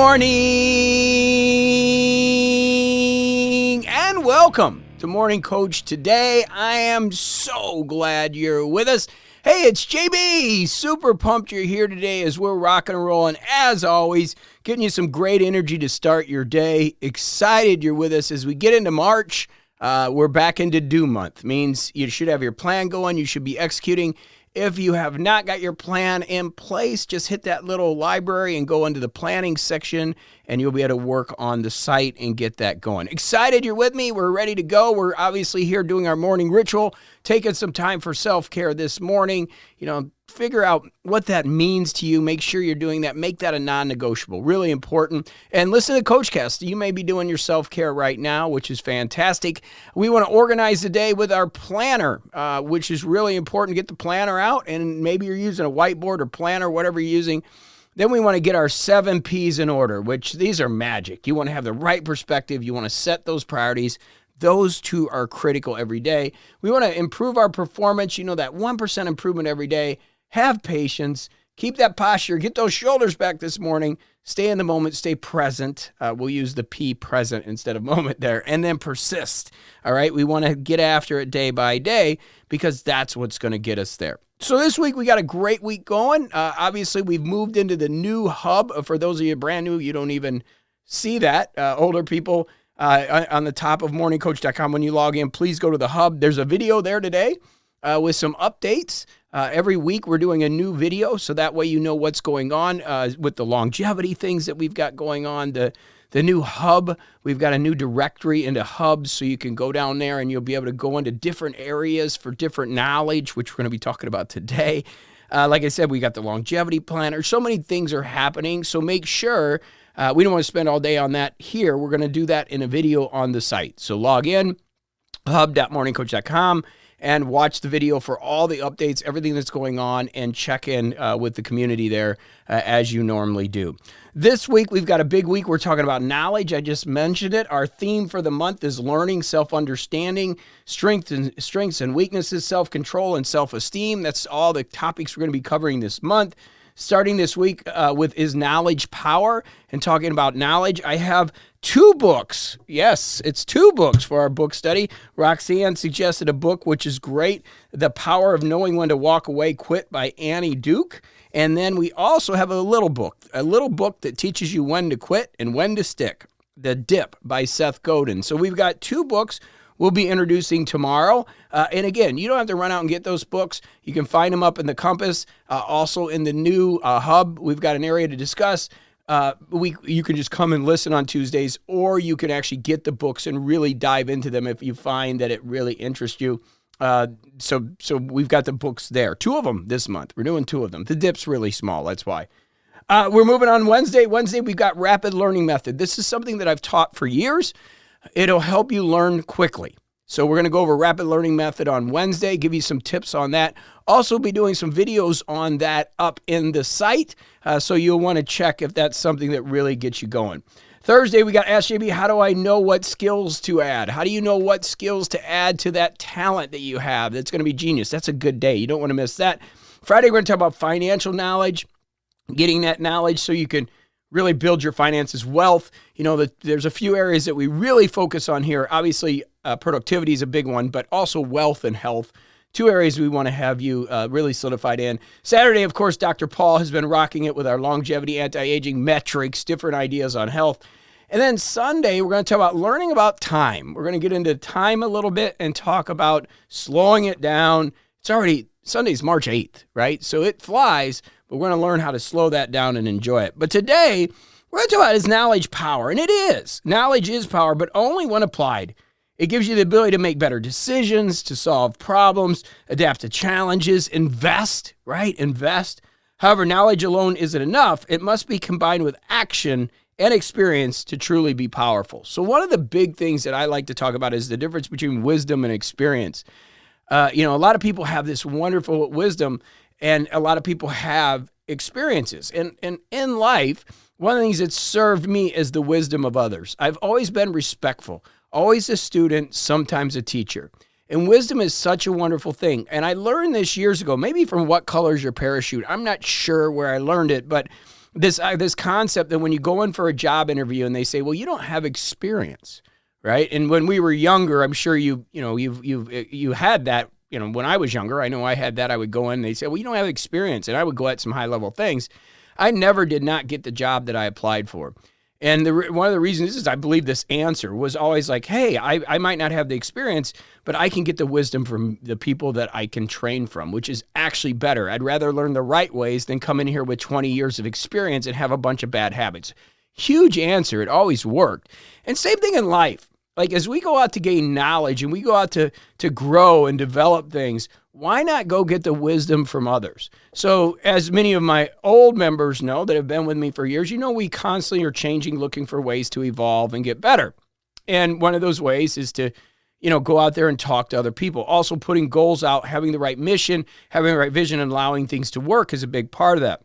morning and welcome to Morning Coach. Today, I am so glad you're with us. Hey, it's JB. Super pumped you're here today as we're rocking and rolling. As always, getting you some great energy to start your day. Excited you're with us as we get into March. We're back into due month. Means you should have your plan going. You should be executing. If you have not got your plan in place, just hit that little library and go into the planning section, and you'll be able to work on the site and get that going. Excited you're with me. We're ready to go. We're obviously here doing our morning ritual, taking some time for self-care this morning. Figure out what that means to you. Make sure you're doing that. Make that a non-negotiable. Really important. And listen to CoachCast. You may be doing your self-care right now, which is fantastic. We want to organize the day with our planner, which is really important. Get the planner out, and maybe you're using a whiteboard or planner, whatever you're using. Then we want to get our 7 P's in order, which these are magic. You want to have the right perspective. You want to set those priorities. Those two are critical every day. We want to improve our performance. That 1% improvement every day. Have patience. Keep that posture. Get those shoulders back this morning. Stay in the moment. Stay present. We'll use the P, present, instead of moment there. And then persist. All right? We want to get after it day by day because that's what's going to get us there. So this week, we got a great week going. Obviously, we've moved into the new hub. For those of you brand new, you don't even see that. Older people on the top of morningcoach.com, when you log in, please go to the hub. There's a video there today with some updates. Every week, we're doing a new video, so that way you know what's going on with the longevity things that we've got going on. The new hub, we've got a new directory into hubs, so you can go down there and you'll be able to go into different areas for different knowledge, which we're going to be talking about today. Like I said, we got the longevity planner. So many things are happening, so make sure we don't want to spend all day on that here. We're going to do that in a video on the site. So log in, hub.morningcoach.com, and watch the video for all the updates, everything that's going on, and check in with the community there as you normally do. This week, we've got a big week. We're talking about knowledge. I just mentioned it. Our theme for the month is learning, self-understanding, strengths and weaknesses, self-control, and self-esteem. That's all the topics we're going to be covering this month. Starting this week with Is Knowledge Power? And talking about knowledge, I have 2 books. Yes, it's 2 books for our book study. Roxanne suggested a book, which is great, The Power of Knowing When to Walk Away, Quit by Annie Duke. And then we also have a little book that teaches you when to quit and when to stick, The Dip by Seth Godin. So we've got 2 books we'll be introducing tomorrow. And again, you don't have to run out and get those books. You can find them up in the Compass. Also in the new hub, we've got an area to discuss. You can just come and listen on Tuesdays, or you can actually get the books and really dive into them if you find that it really interests you. So we've got the books there. 2 of them this month. We're doing 2 of them. The Dip's really small. That's why. We're moving on Wednesday. Wednesday, we've got Rapid Learning Method. This is something that I've taught for years. It'll help you learn quickly. So we're going to go over Rapid Learning Method on Wednesday, give you some tips on that. Also be doing some videos on that up in the site, so you'll want to check if that's something that really gets you going. Thursday, we got Ask JB, how do I know what skills to add? How do you know what skills to add to that talent that you have? That's going to be genius. That's a good day. You don't want to miss that. Friday, we're going to talk about financial knowledge, getting that knowledge so you can really build your finances, wealth. There's a few areas that we really focus on here. Obviously, productivity is a big one, but also wealth and health. 2 areas we want to have you really solidified in. Saturday, of course, Dr. Paul has been rocking it with our longevity, anti-aging metrics, different ideas on health. And then Sunday, we're going to talk about learning about time. We're going to get into time a little bit and talk about slowing it down. Sunday's March 8th, right? So it flies, but we're going to learn how to slow that down and enjoy it. But today, we're going to talk about is knowledge power, and it is. Knowledge is power, but only when applied. It gives you the ability to make better decisions, to solve problems, adapt to challenges, invest, right? Invest. However, knowledge alone isn't enough. It must be combined with action and experience to truly be powerful. So one of the big things that I like to talk about is the difference between wisdom and experience. A lot of people have this wonderful wisdom, and a lot of people have experiences. And in life, one of the things that served me is the wisdom of others. I've always been respectful, always a student, sometimes a teacher. And wisdom is such a wonderful thing. And I learned this years ago, maybe from What Color Is Your Parachute? I'm not sure where I learned it, but this concept that when you go in for a job interview and they say, well, you don't have experience, right? And when we were younger, I'm sure you had that. When I was younger, I know I had that. I would go in and they say, well, you don't have experience. And I would go at some high level things. I never did not get the job that I applied for. And one of the reasons is I believe this answer was always like, hey, I might not have the experience, but I can get the wisdom from the people that I can train from, which is actually better. I'd rather learn the right ways than come in here with 20 years of experience and have a bunch of bad habits. Huge answer. It always worked. And same thing in life. Like as we go out to gain knowledge and we go out to grow and develop things, why not go get the wisdom from others? So as many of my old members know that have been with me for years, we constantly are changing, looking for ways to evolve and get better. And one of those ways is to, go out there and talk to other people. Also putting goals out, having the right mission, having the right vision, and allowing things to work is a big part of that.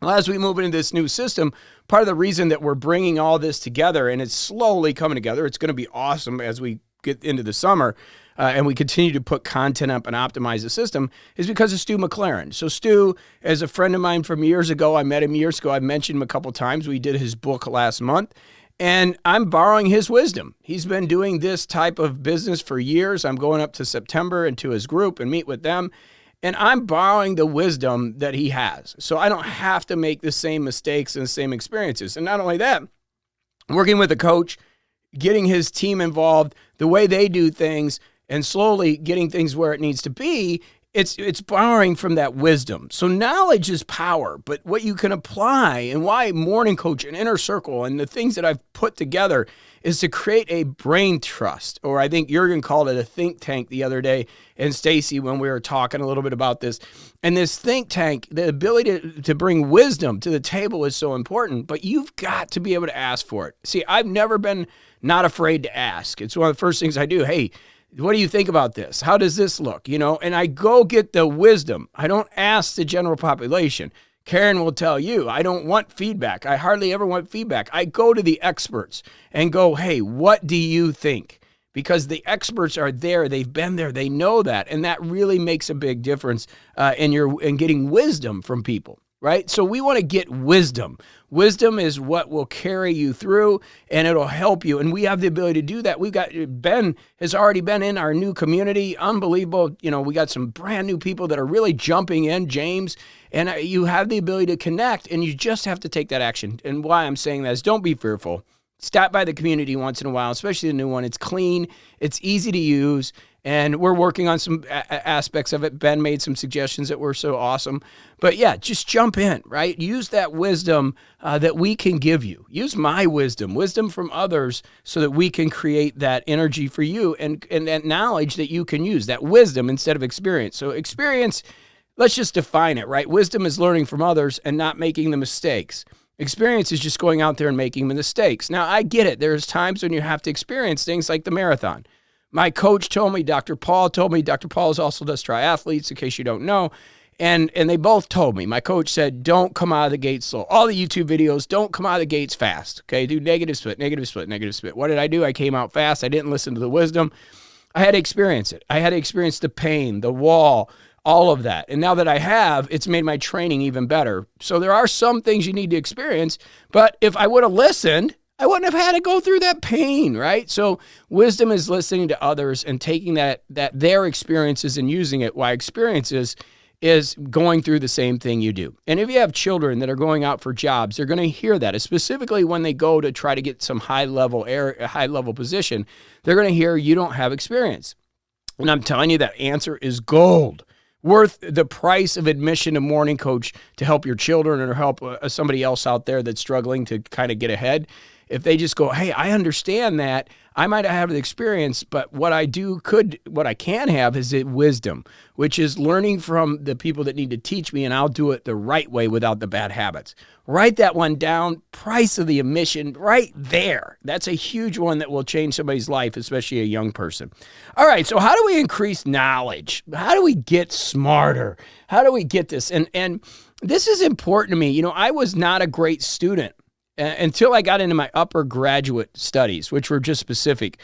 Well, as we move into this new system, part of the reason that we're bringing all this together, and it's slowly coming together, it's going to be awesome as we get into the summer, and we continue to put content up and optimize the system, is because of Stu McLaren. So Stu is a friend of mine from years ago. I met him years ago. I've mentioned him a couple times. We did his book last month, and I'm borrowing his wisdom. He's been doing this type of business for years. I'm going up to September into his group and meet with them. And I'm borrowing the wisdom that he has. So I don't have to make the same mistakes and the same experiences. And not only that, working with a coach, getting his team involved, the way they do things, and slowly getting things where it needs to be, it's borrowing from that wisdom. So knowledge is power, but what you can apply and why MorningCoach and Inner Circle and the things that I've put together is to create a brain trust, or I think Jurgen called it a think tank the other day, and Stacy when we were talking a little bit about this. And this think tank, the ability to bring wisdom to the table is so important, but you've got to be able to ask for it. See, I've never been not afraid to ask. It's one of the first things I do. Hey, what do you think about this? How does this look? And I go get the wisdom. I don't ask the general population. Karen will tell you, I don't want feedback. I hardly ever want feedback. I go to the experts and go, hey, what do you think? Because the experts are there. They've been there. They know that. And that really makes a big difference in getting wisdom from people, right? So we want to get wisdom. Wisdom is what will carry you through, and it'll help you. And we have the ability to do that. We've got Ben has already been in our new community. Unbelievable. We got some brand new people that are really jumping in, James, and you have the ability to connect, and you just have to take that action. And why I'm saying that is don't be fearful. Stop by the community once in a while, especially the new one. It's clean. It's easy to use. And we're working on some aspects of it. Ben made some suggestions that were so awesome. But yeah, just jump in, right? Use that wisdom that we can give you. Use my wisdom from others so that we can create that energy for you and that knowledge that you can use, that wisdom instead of experience. So experience, let's just define it, right? Wisdom is learning from others and not making the mistakes. Experience is just going out there and making the mistakes. Now, I get it. There's times when you have to experience things like the marathon. My coach told me, Dr. Paul also does triathletes, in case you don't know, and they both told me. My coach said, don't come out of the gate slow. All the YouTube videos, don't come out of the gates fast, okay? Do negative split. What did I do? I came out fast. I didn't listen to the wisdom. I had to experience it. I had to experience the pain, the wall, all of that. And now that I have, it's made my training even better. So there are some things you need to experience, but if I would have listened, I wouldn't have had to go through that pain, right? So wisdom is listening to others and taking that their experiences and using it, while experiences is going through the same thing you do. And if you have children that are going out for jobs, they're going to hear that, specifically when they go to try to get some high-level position, they're going to hear you don't have experience. And I'm telling you, that answer is gold. Worth the price of admission to MorningCoach to help your children or help somebody else out there that's struggling to kind of get ahead. If they just go, hey, I understand that. I might not have the experience, but what I can have is wisdom, which is learning from the people that need to teach me, and I'll do it the right way without the bad habits. Write that one down, price of the admission, right there. That's a huge one that will change somebody's life, especially a young person. All right, so how do we increase knowledge? How do we get smarter? How do we get this? And this is important to me. I was not a great student until I got into my upper graduate studies, which were just specific.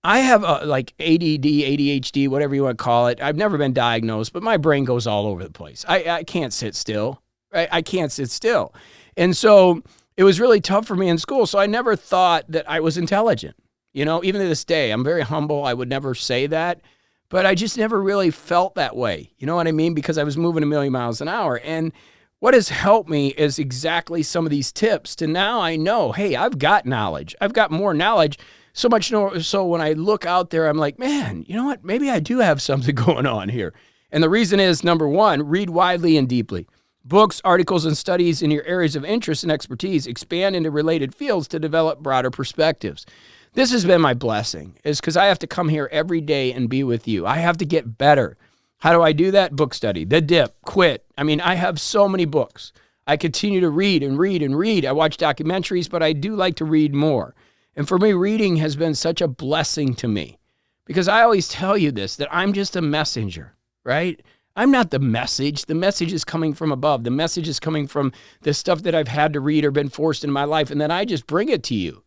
I have like ADD, ADHD, whatever you want to call it. I've never been diagnosed, but my brain goes all over the place. I can't sit still, right? I can't sit still. And so it was really tough for me in school. So I never thought that I was intelligent. Even to this day, I'm very humble. I would never say that, but I just never really felt that way. You know what I mean? Because I was moving a million miles an hour. And what has helped me is exactly some of these tips to now I know, hey, I've got knowledge. I've got more knowledge. So much so when I look out there, I'm like, man, you know what? Maybe I do have something going on here. And the reason is, number one, read widely and deeply. Books, articles, and studies in your areas of interest and expertise expand into related fields to develop broader perspectives. This has been my blessing, is because I have to come here every day and be with you. I have to get better. How do I do that? Book study, The Dip, Quit. I mean, I have so many books. I continue to read and read and read. I watch documentaries, but I do like to read more. And for me, reading has been such a blessing to me because I always tell you this, that I'm just a messenger, right? I'm not the message. The message is coming from above. The message is coming from the stuff that I've had to read or been forced in my life, and then I just bring it to you.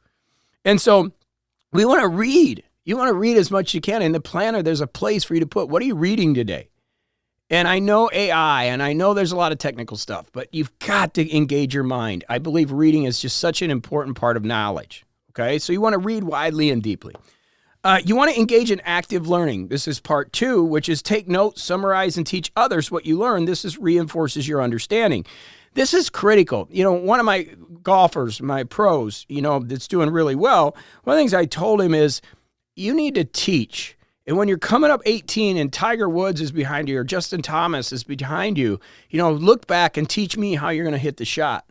And so we want to read. You want to read as much as you can. In the planner, there's a place for you to put, what are you reading today? And I know AI, and I know there's a lot of technical stuff, but you've got to engage your mind. I believe reading is just such an important part of knowledge, okay? So you want to read widely and deeply. You want to engage in active learning. This is part 2, which is take notes, summarize, and teach others what you learn. This reinforces your understanding. This is critical. One of my golfers, my pros, that's doing really well, one of the things I told him is you need to teach. And when you're coming up 18 and Tiger Woods is behind you or Justin Thomas is behind you, look back and teach me how you're going to hit the shot.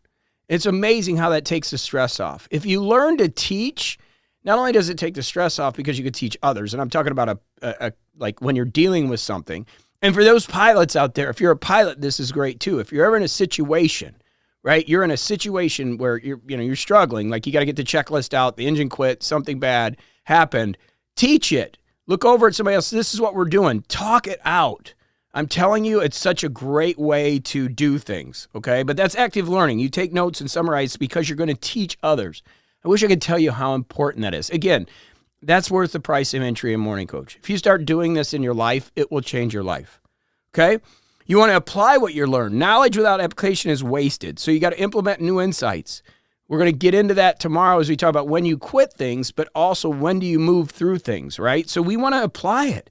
It's amazing how that takes the stress off. If you learn to teach, not only does it take the stress off because you could teach others, and I'm talking about like when you're dealing with something. And for those pilots out there, if you're a pilot, this is great too. If you're ever in a situation, right? You're in a situation where you're struggling, like you got to get the checklist out, the engine quit, something bad happened. Teach it. Look over at somebody else. This is what we're doing. Talk it out. I'm telling you, it's such a great way to do things, okay? But that's active learning. You take notes and summarize because you're going to teach others. I wish I could tell you how important that is. Again, that's worth the price of entry in Morning Coach. If you start doing this in your life, it will change your life, okay? You want to apply what you learn. Knowledge without application is wasted, so you got to implement new insights. We're going to get into that tomorrow as we talk about when you quit things, but also when do you move through things, right? So we want to apply it.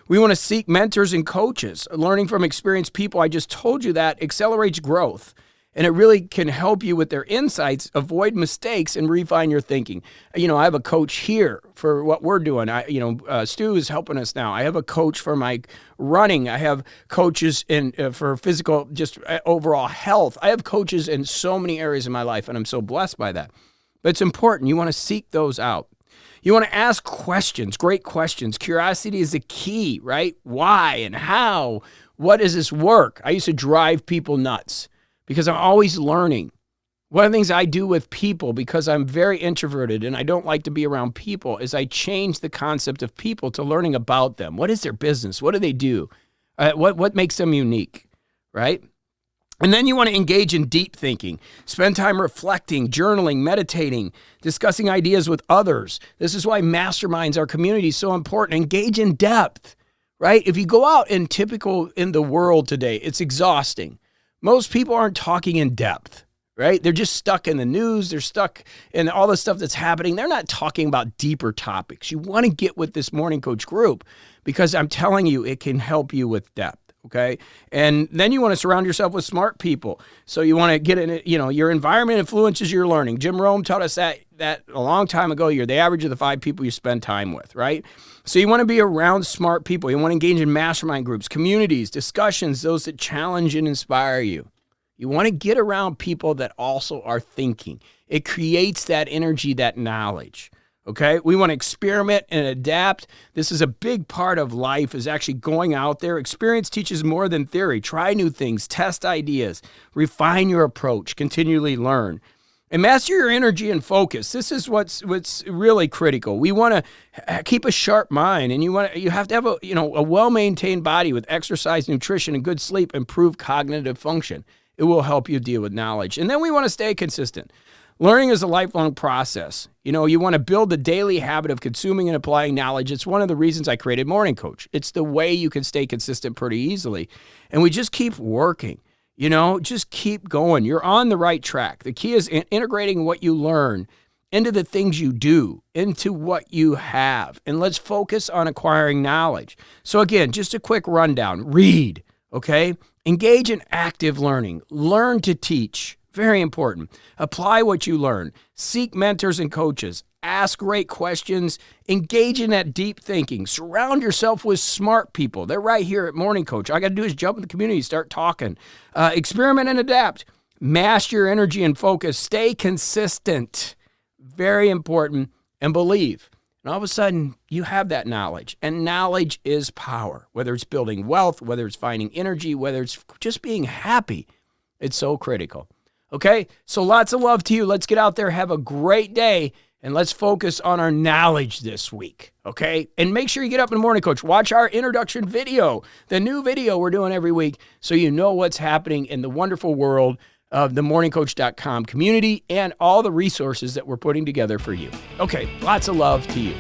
We want to seek mentors and coaches. Learning from experienced people, I just told you that, accelerates growth. And it really can help you with their insights, avoid mistakes, and refine your thinking. I have a coach here for what we're doing. Stu is helping us now. I have a coach for my running. I have coaches for physical, just overall health. I have coaches in so many areas of my life, and I'm so blessed by that. But it's important. You want to seek those out. You want to ask questions, great questions. Curiosity is the key, right? Why and how? What does this work? I used to drive people nuts, because I'm always learning. One of the things I do with people, because I'm very introverted and I don't like to be around people, is I change the concept of people to learning about them. What is their business? What do they do? What makes them unique, right? And then you want to engage in deep thinking. Spend time reflecting, journaling, meditating, discussing ideas with others. This is why masterminds, our community, is so important. Engage in depth, right? If you go out in the world today, it's exhausting. Most people aren't talking in depth, right? They're just stuck in the news. They're stuck in all the stuff that's happening. They're not talking about deeper topics. You want to get with this Morning Coach group because I'm telling you, it can help you with depth, okay? And then you want to surround yourself with smart people. So you want to get in it, your environment influences your learning. Jim Rome taught us that a long time ago. You're the average of the 5 people you spend time with, right? So you want to be around smart people. You want to engage in mastermind groups, communities, discussions, those that challenge and inspire you. You want to get around people that also are thinking. It creates that energy, that knowledge, okay? We want to experiment and adapt. This is a big part of life, is actually going out there. Experience teaches more than theory. Try new things, test ideas, refine your approach, continually learn. And master your energy and focus. This is what's really critical. We want to keep a sharp mind, and you have to have a well-maintained body with exercise, nutrition, and good sleep, improve cognitive function. It will help you deal with knowledge. And then we want to stay consistent. Learning is a lifelong process. You want to build the daily habit of consuming and applying knowledge. It's one of the reasons I created Morning Coach. It's the way you can stay consistent pretty easily. And we just keep working. Just keep going. You're on the right track. The key is integrating what you learn into the things you do, into what you have. And let's focus on acquiring knowledge. So again, just a quick rundown. Read, okay? Engage in active learning. Learn to teach. Very important. Apply what you learn. Seek mentors and coaches. Ask great questions. Engage in that deep thinking. Surround yourself with smart people. They're right here at Morning Coach. All I got to do is jump in the community, start talking. Experiment and adapt. Master your energy and focus. Stay consistent. Very important. And believe. And all of a sudden, you have that knowledge. And knowledge is power. Whether it's building wealth, whether it's finding energy, whether it's just being happy. It's so critical. Okay? So lots of love to you. Let's get out there. Have a great day. And let's focus on our knowledge this week, okay? And make sure you get up in the Morning Coach. Watch our introduction video, the new video we're doing every week, so you know what's happening in the wonderful world of the morningcoach.com community and all the resources that we're putting together for you. Okay, lots of love to you.